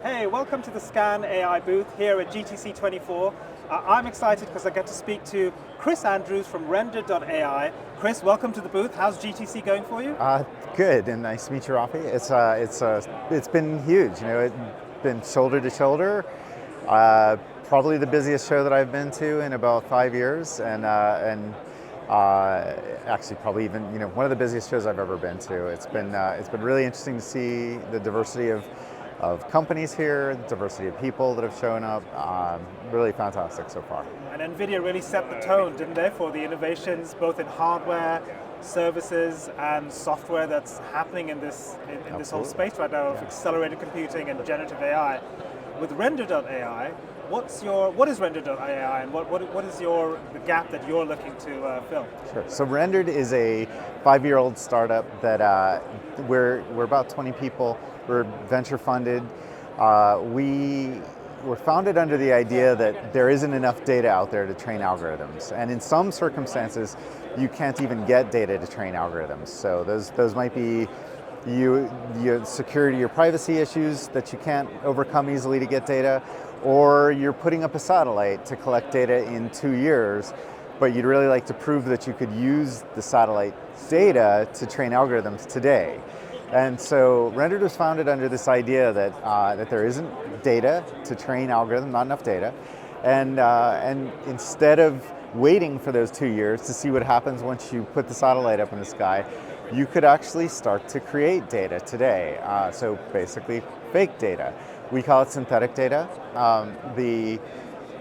Hey, welcome to the Scan AI booth here at GTC 24. I'm excited because I get to speak to Chris Andrews from Rendered.AI. Chris, welcome to the booth. How's GTC going for you? Good, and nice to meet you, Rafi. It's been huge. It's been shoulder to shoulder. Probably the busiest show that I've been to in about 5 years, and actually probably even one of the busiest shows I've ever been to. It's been really interesting to see the diversity of companies here, the diversity of people that have shown up. Really fantastic so far. And NVIDIA really set the tone, didn't they, for the innovations both in hardware, services, and software that's happening in this whole space right now of accelerated computing and generative AI. With Render.AI, what is Rendered.AI, and what is the gap that you're looking to fill? Sure. So Rendered is a 5-year-old startup that we're about 20 people. We're venture funded. We were founded under the idea that there isn't enough data out there to train algorithms, and in some circumstances, you can't even get data to train algorithms. So those might be your security or privacy issues that you can't overcome easily to get data, or you're putting up a satellite to collect data in 2 years, but you'd really like to prove that you could use the satellite data to train algorithms today. And so Rendered was founded under this idea that there isn't data to train algorithms, not enough data, and instead of waiting for those 2 years to see what happens once you put the satellite up in the sky, you could actually start to create data today. So basically fake data. We call it synthetic data.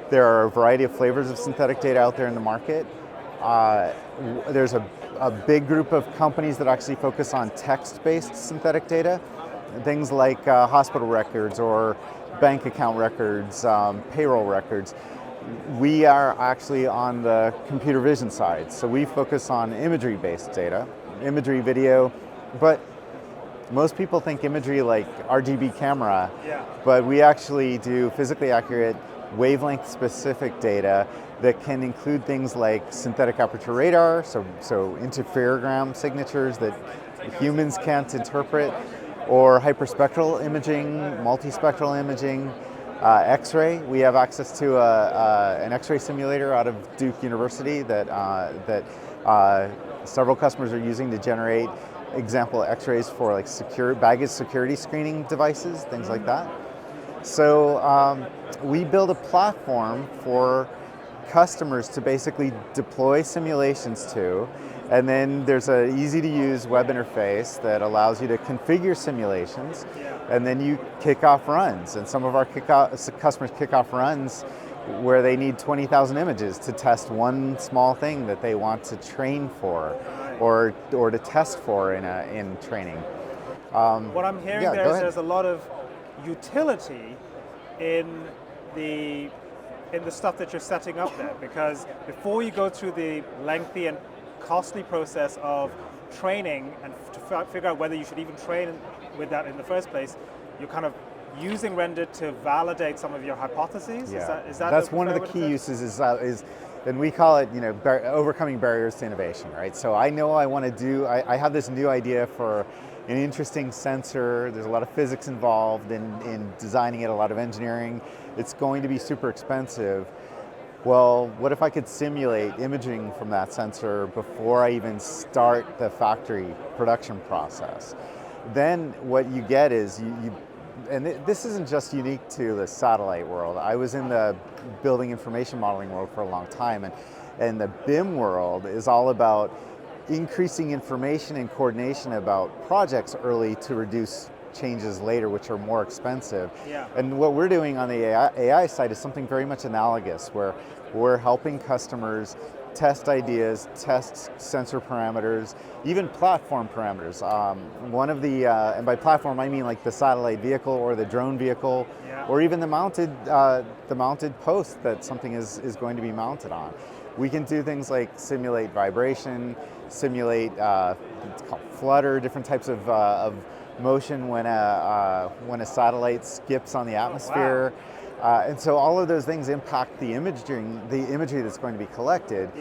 There are a variety of flavors of synthetic data out there in the market. There's a big group of companies that actually focus on text-based synthetic data, things like hospital records or bank account records, payroll records. We are actually on the computer vision side, so we focus on imagery-based data, imagery, video, but most people think imagery like RGB camera, but we actually do physically accurate wavelength-specific data that can include ththings like synthetic aperture radar, so interferogram signatures that humans can't interpret, or hyperspectral imaging, multispectral imaging, X-ray. We have access to an X-ray simulator out of Duke University that several customers are using to generate example X-rays for like baggage security screening devices, things like that. So we build a platform for customers to basically deploy simulations to, and then there's an easy to use web interface that allows you to configure simulations, and then you kick off runs. And some of our customers kick off runs where they need 20,000 images to test one small thing that they want to train for, or to test for in training. What I'm hearing is there's a lot of utility in the stuff that you're setting up there, because before you go through the lengthy and costly process of training and to figure out whether you should even train with that in the first place, you're kind of using Render to validate some of your hypotheses. Yeah. Is that that's one of the key uses is and we call it overcoming barriers to innovation, right? So I know I have this new idea for an interesting sensor. There's a lot of physics involved in designing it, a lot of engineering. It's going to be super expensive. Well, what if I could simulate imaging from that sensor before I even start the factory production process? Then what you get is and this isn't just unique to the satellite world. I was in the building information modeling world for a long time, and the BIM world is all about increasing information and coordination about projects early to reduce changes later, which are more expensive. And what we're doing on the AI side is something very much analogous, where we're helping customers test ideas, test sensor parameters, even platform parameters. One of the, and by platform I mean like the satellite vehicle or the drone vehicle, or even the mounted post that something is going to be mounted on. We can do things like simulate vibration, simulate it's called flutter, different types of motion when a satellite skips on the atmosphere. And so all of those things impact the imagery that's going to be collected,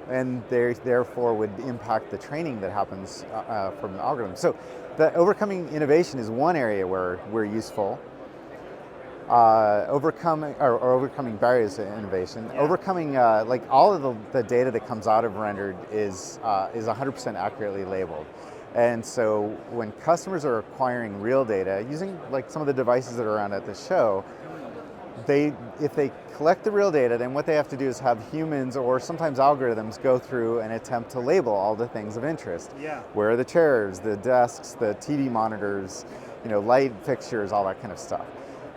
and they therefore would impact the training that happens from the algorithm. So the overcoming innovation is one area where we're useful. overcoming barriers to innovation. Yeah. Overcoming like all of the data that comes out of Rendered is 100% accurately labeled. And so when customers are acquiring real data using like some of the devices that are around at the show, if they collect the real data, then what they have to do is have humans or sometimes algorithms go through and attempt to label all the things of interest. Yeah. Where are the chairs, the desks, the TV monitors, light fixtures, all that kind of stuff.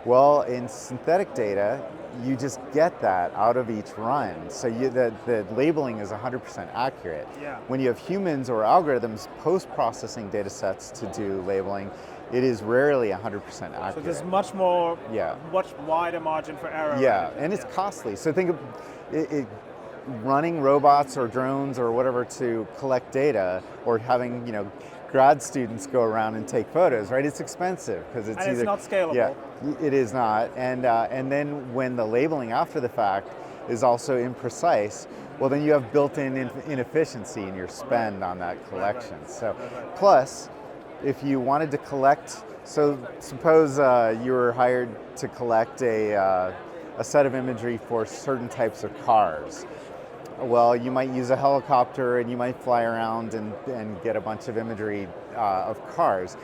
Well, in synthetic data, you just get that out of each run. So the labeling is 100% accurate. Yeah. When you have humans or algorithms post-processing data sets to do labeling, it is rarely 100% accurate. So there's much wider margin for error. Yeah, and it's costly. So think of it running robots or drones or whatever to collect data, or having grad students go around and take photos, right? It's expensive because it's not scalable. Yeah, it is not. And then when the labeling after the fact is also imprecise, well, then you have built-in inefficiency in your spend on that collection. So, plus, if you wanted to collect, so suppose you were hired to collect a set of imagery for certain types of cars. Well, you might use a helicopter and you might fly around and get a bunch of imagery of cars.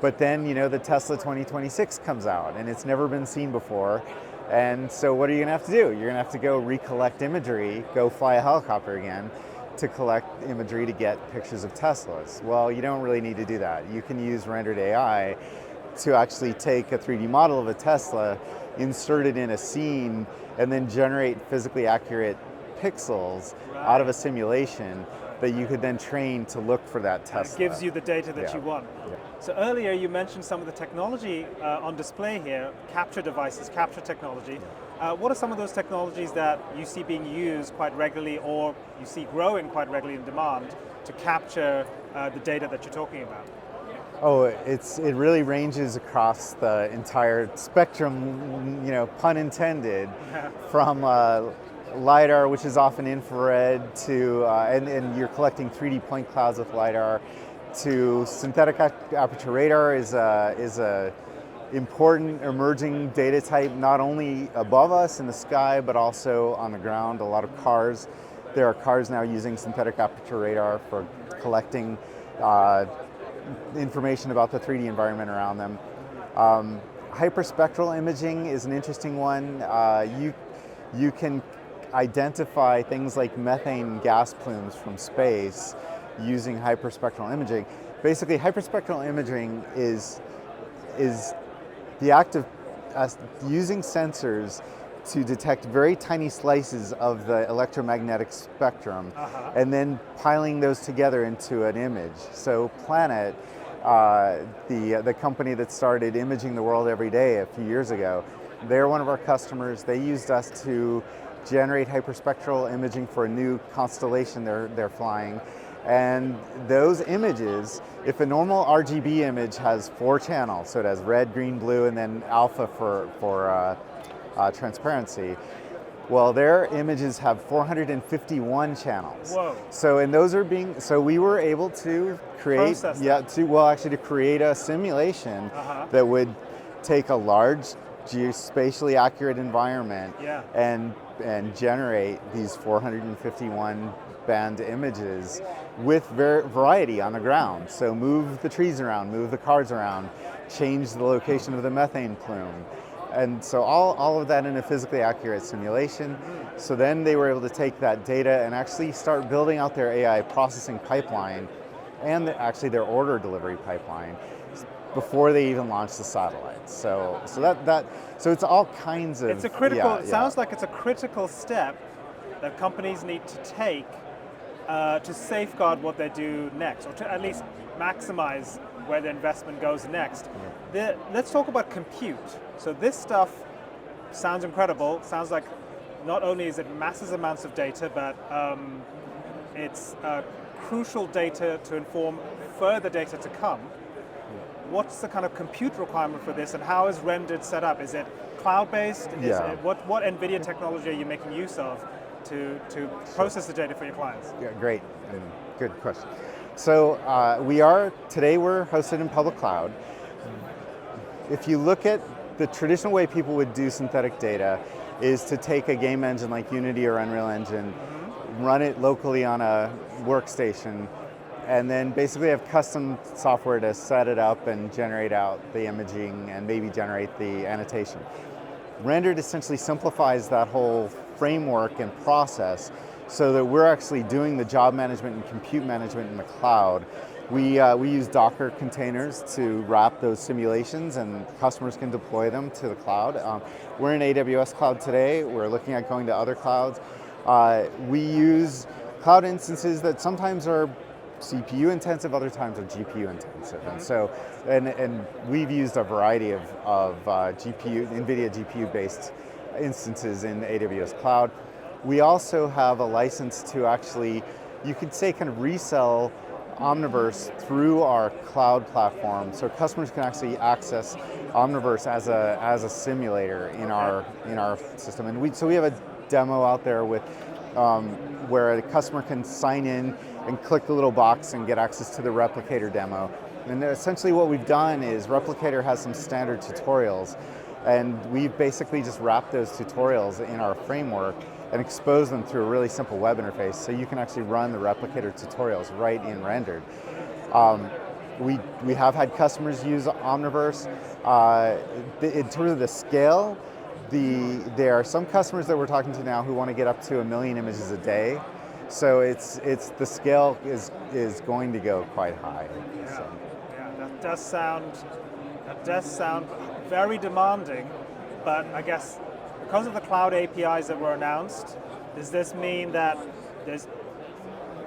But then, the Tesla 2026 comes out and it's never been seen before. And so what are you gonna have to do? You're gonna have to go recollect imagery, go fly a helicopter again to collect imagery to get pictures of Teslas. Well, you don't really need to do that. You can use Rendered.AI to actually take a 3D model of a Tesla, insert it in a scene, and then generate physically accurate pixels out of a simulation that you could then train to look for that Tesla. It gives you the data that you want. Yeah. So earlier you mentioned some of the technology on display here, capture devices, capture technology. What are some of those technologies that you see being used quite regularly, or you see growing quite regularly in demand to capture the data that you're talking about? Oh, it really ranges across the entire spectrum, pun intended, from LiDAR, which is often infrared, to and you're collecting 3D point clouds with LiDAR, to synthetic aperture radar is a important emerging data type, not only above us in the sky, but also on the ground. A lot of cars, there are cars now using synthetic aperture radar for collecting information about the 3D environment around them. Hyperspectral imaging is an interesting one. You can identify things like methane gas plumes from space using hyperspectral imaging. Basically, hyperspectral imaging is the act of using sensors to detect very tiny slices of the electromagnetic spectrum, and then piling those together into an image. So Planet, the company that started imaging the world every day a few years ago, they're one of our customers. They used us to generate hyperspectral imaging for a new constellation they're flying. And those images, if a normal RGB image has 4 channels, so it has red, green, blue, and then alpha for transparency, well, their images have 451 channels. Whoa. So, and those are so we were able to create, to create a simulation that would take a large geospatially accurate environment and generate these 451 band images with variety on the ground. So move the trees around, move the cars around, change the location of the methane plume. And so all of that in a physically accurate simulation. So then they were able to take that data and actually start building out their AI processing pipeline and actually their order delivery pipeline before they even launched the satellites. So it's all kinds of. It's a critical. It sounds like it's a critical step that companies need to take to safeguard what they do next, or to at least maximize where the investment goes next. Let's talk about compute. So this stuff sounds incredible. Sounds like not only is it massive amounts of data, but it's crucial data to inform further data to come. What's the kind of compute requirement for this, and how is Rendered set up? Is it cloud-based? What NVIDIA technology are you making use of to process the data for your clients? Yeah, great, and good question. So today we're hosted in public cloud. If you look at the traditional way people would do synthetic data is to take a game engine like Unity or Unreal Engine, run it locally on a workstation, and then basically have custom software to set it up and generate out the imaging and maybe generate the annotation. Rendered essentially simplifies that whole framework and process so that we're actually doing the job management and compute management in the cloud. We use Docker containers to wrap those simulations, and customers can deploy them to the cloud. We're in AWS cloud today. We're looking at going to other clouds. We use cloud instances that sometimes are CPU intensive, other times are GPU intensive. And so, and we've used a variety of NVIDIA GPU based instances in AWS cloud. We also have a license to actually, you could say, kind of resell Omniverse through our cloud platform, so customers can actually access Omniverse as a simulator in our system. And so we have a demo out there with where a customer can sign in and click the little box and get access to the Replicator demo. And essentially what we've done is Replicator has some standard tutorials, and we've basically just wrapped those tutorials in our framework and expose them through a really simple web interface, so you can actually run the Replicator tutorials right in Rendered. We have had customers use Omniverse. In terms of the scale, there are some customers that we're talking to now who want to get up to 1 million images a day. So it's the scale is going to go quite high. Yeah, so. That does sound very demanding, but I guess because of the cloud APIs that were announced, does this mean that there's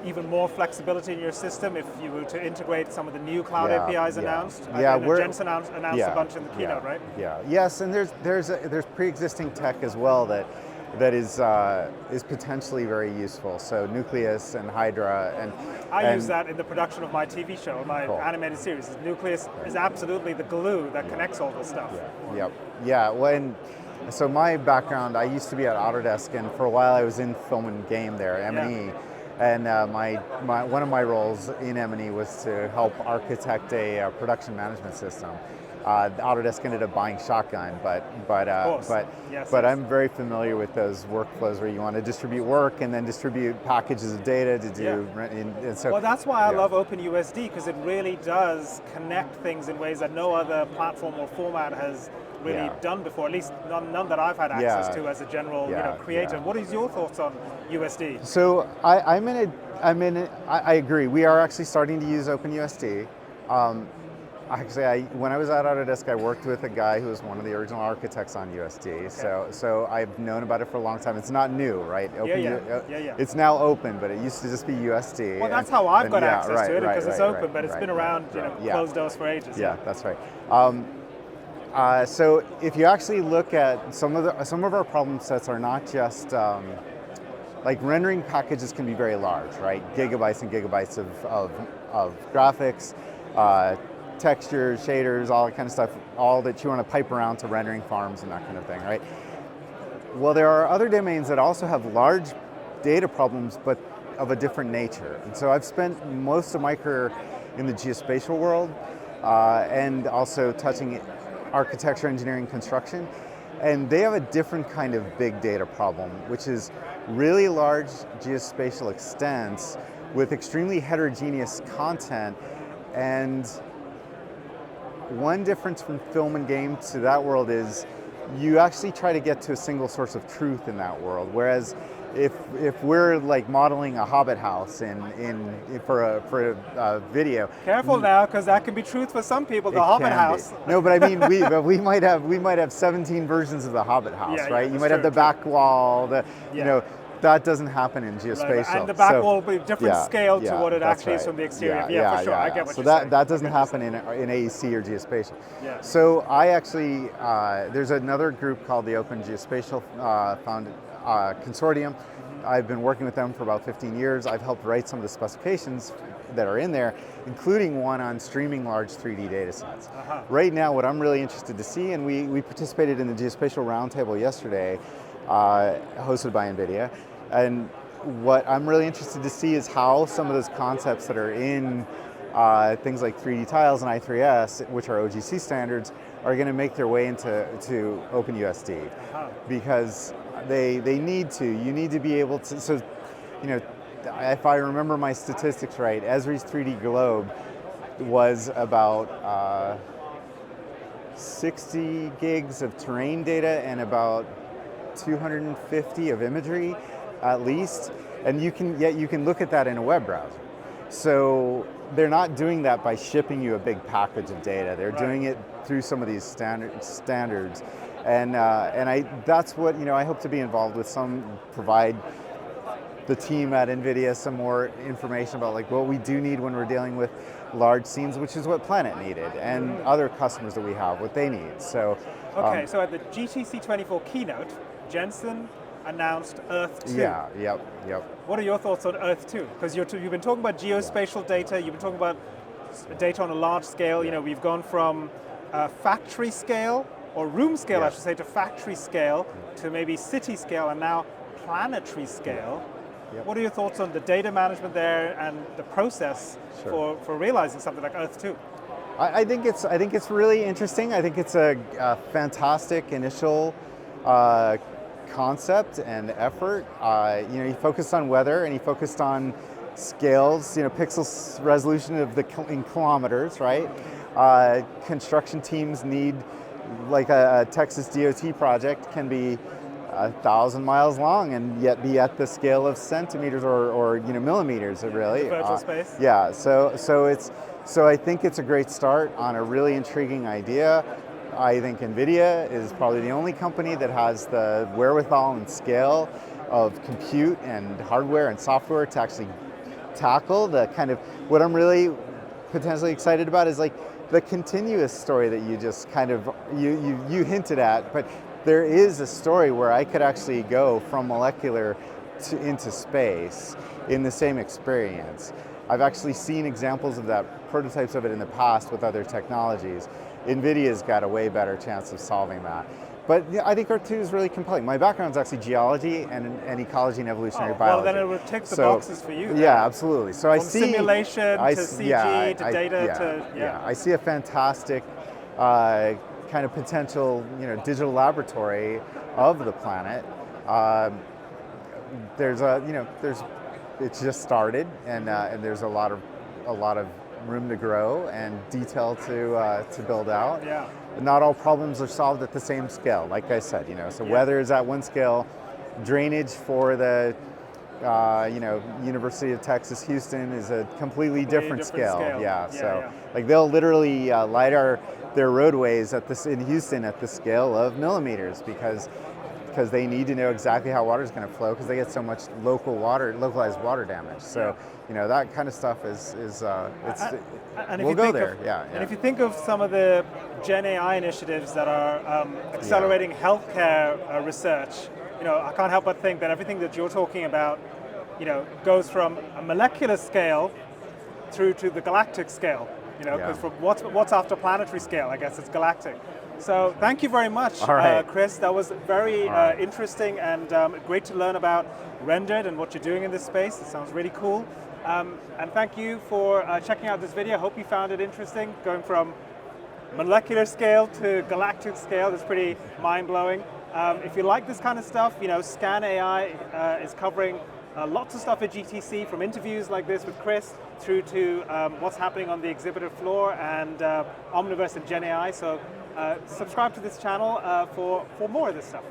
even more flexibility in your system if you were to integrate some of the new cloud APIs announced? Jensen announced a bunch in the keynote, right? Yeah. Yes, and there's pre-existing tech as well that is potentially very useful. So Nucleus and Hydra and I use that in the production of my TV show, my animated series. Nucleus is absolutely the glue that connects all this stuff. Yeah. So my background, I used to be at Autodesk, and for a while I was in film and game there, M&E. And one of my roles in M&E was to help architect a production management system. Autodesk ended up buying Shotgun, but I'm very familiar with those workflows where you want to distribute work and then distribute packages of data to do. And so, well, that's why I love OpenUSD, because it really does connect things in ways that no other platform or format has really done before, at least none that I've had access to as a general creator. What is your thoughts on USD? So I agree. We are actually starting to use OpenUSD. Actually, when I was at Autodesk, I worked with a guy who was one of the original architects on USD. Okay. So I've known about it for a long time. It's not new, right? It's now open, but it used to just be USD. Well, that's how I've got access to it, because it's open, but it's been around, closed doors for ages. Yeah, that's right. So if you actually look at some of our problem sets are not just like rendering packages can be very large, right? Gigabytes and gigabytes of graphics, textures, shaders, all that kind of stuff, all that you want to pipe around to rendering farms and that kind of thing, right? Well, there are other domains that also have large data problems, but of a different nature. And so I've spent most of my career in the geospatial world and also touching architecture, engineering, construction. And they have a different kind of big data problem, which is really large geospatial extents with extremely heterogeneous content. And one difference from film and game to that world is you actually try to get to a single source of truth in that world. Whereas if we're like modeling a Hobbit house for a video. Careful now, because that can be truth for some people. The Hobbit house. No, but I mean we might have 17 versions of the Hobbit house, right? You might have the back wall, that doesn't happen in geospatial. Right. And the back wall will be different scale to what it actually is from the exterior. For sure. I get what you're saying. That doesn't happen in AEC or geospatial. Yeah. So I actually, there's another group called the Open Geospatial Consortium. I've been working with them for about 15 years. I've helped write some of the specifications that are in there, including one on streaming large 3D data sets. Right now, what I'm really interested to see, and we participated in the Geospatial Roundtable yesterday, hosted by NVIDIA, and what I'm really interested to see is how some of those concepts that are in things like 3D tiles and I3S, which are OGC standards, are going to make their way into OpenUSD because they need to. You need to be able to. So, you know, if I remember my statistics right, Esri's 3D globe was about 60 gigs of terrain data and about 250 of imagery, at least. And you can look at that in a web browser. So they're not doing that by shipping you a big package of data. They're doing it through some of these standards, and that's what I hope to be involved with. Provide the team at NVIDIA some more information about like what we do need when we're dealing with large scenes, which is what Planet needed, and other customers that we have, what they need. So okay, so at the GTC 24 keynote, Jensen announced Earth 2. Yeah, yep. What are your thoughts on Earth 2? Because you've been talking about geospatial data, you've been talking about data on a large scale. We've gone from factory scale, or room scale, I should say, to factory scale, to maybe city scale, and now planetary scale. Yep. What are your thoughts on the data management there and the process for realizing something like Earth 2? I think it's really interesting. I think it's a fantastic initial concept and effort. He focused on weather and he focused on scales, pixels resolution in kilometers, right? Construction teams need, like a Texas DOT project can be 1,000 miles long and yet be at the scale of centimeters or millimeters, really. The virtual space. Yeah, so I think it's a great start on a really intriguing idea. I think NVIDIA is probably the only company that has the wherewithal and scale of compute and hardware and software to actually tackle the kind of, what I'm really potentially excited about is like the continuous story that you just kind of, you hinted at, but there is a story where I could actually go from molecular into space in the same experience. I've actually seen examples of that, prototypes of it in the past with other technologies. NVIDIA's got a way better chance of solving that. But I think Earth 2 is really compelling. My background is actually geology and ecology and evolutionary biology. Well, then it would tick the boxes for you. Yeah, absolutely. So I see simulation to CG to data to I see a fantastic kind of potential, digital laboratory of the planet. It's just started, and there's a lot of room to grow and detail to build out. Yeah. Not all problems are solved at the same scale, like I said. So weather is at one scale, drainage for the University of Texas Houston is a completely different scale. Yeah. Like they'll literally lidar their roadways in Houston at the scale of millimeters because they need to know exactly how water is going to flow because they get so much localized water damage. So that kind of stuff we'll go there. And if you think of some of the Gen AI initiatives that are accelerating healthcare research, I can't help but think that everything that you're talking about, goes from a molecular scale through to the galactic scale. Because from what's after planetary scale, I guess it's galactic. So thank you very much, Chris. That was very interesting and great to learn about Rendered and what you're doing in this space. It sounds really cool. And thank you for checking out this video. Hope you found it interesting, going from molecular scale to galactic scale. That's pretty mind-blowing. If you like this kind of stuff, Scan AI is covering lots of stuff at GTC, from interviews like this with Chris through to what's happening on the exhibitor floor and Omniverse and Gen AI. So subscribe to this channel for more of this stuff.